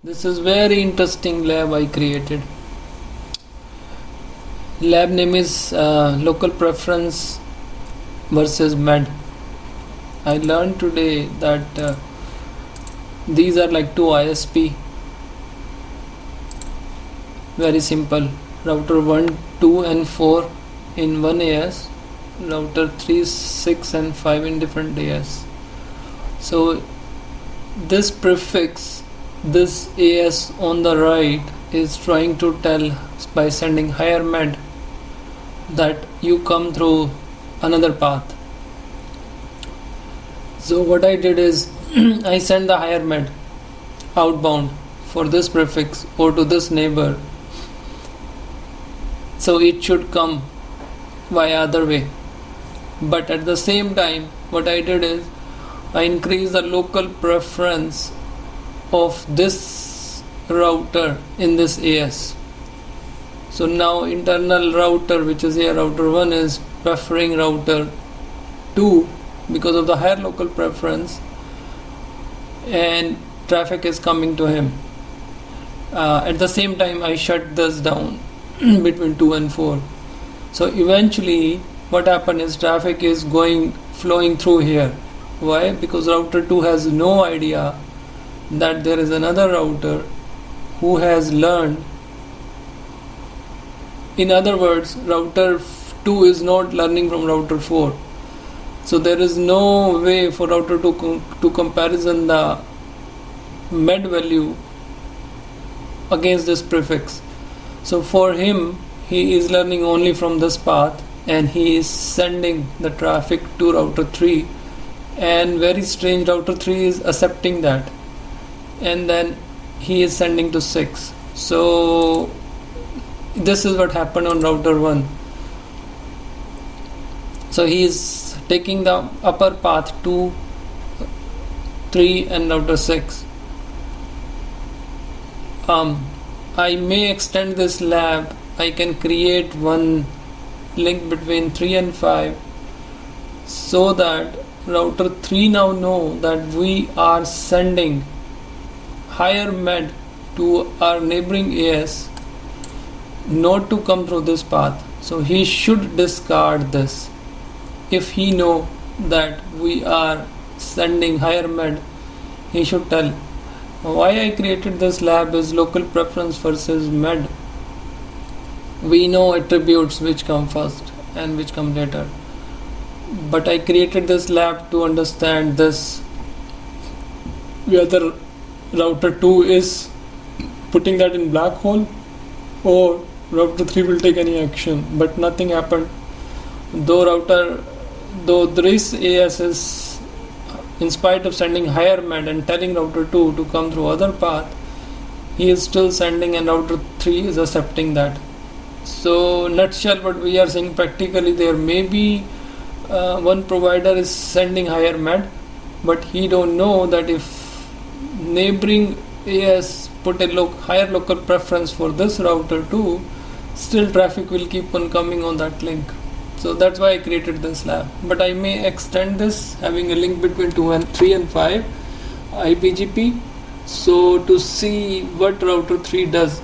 This is very interesting lab I created. Lab name is local preference versus MED. I learned today that these are like two ISP. Very simple. Router 1, 2 and 4 in one AS. Router 3, 6 and 5 in different AS. So this prefix, this AS on the right is trying to tell by sending higher MED that you come through another path. So what I did is I sent the higher MED outbound for this prefix or to this neighbor, so it should come via other way. But at the same time what I did is I increased the local preference of this router in this AS. So now internal router, which is here router 1, is preferring router 2 because of the higher local preference, and traffic is coming to him. At the same time I shut this down between 2 and 4. So eventually what happened is traffic is flowing through here. Why? Because router 2 has no idea that there is another router who has learned. In other words, router 2 is not learning from router 4. So there is no way for router 2 to comparison the MED value against this prefix. So for him, he is learning only from this path and he is sending the traffic to router 3, and very strange, router 3 is accepting that, and then he is sending to 6. So this is what happened on router 1. So he is taking the upper path 2, 3 and router 6. I may extend this lab. I can create one link between 3 and 5 so that router 3 now know that we are sending higher MED to our neighboring AS not to come through this path. So he should discard this. If he know that we are sending higher MED, he should tell. Why I created this lab is local preference versus MED. We know attributes which come first and which come later, but I created this lab to understand this, whether router 2 is putting that in black hole or router 3 will take any action. But nothing happened. Though this AS is, in spite of sending higher MED and telling router 2 to come through other path, he is still sending and router 3 is accepting that. So nutshell, what we are saying practically, there may be one provider is sending higher MED, but he don't know that if neighboring AS put a higher local preference for this router 2, still traffic will keep on coming on that link. So that's why I created this lab. But I may extend this, having a link between 3 and 5 IBGP, so to see what router 3 does.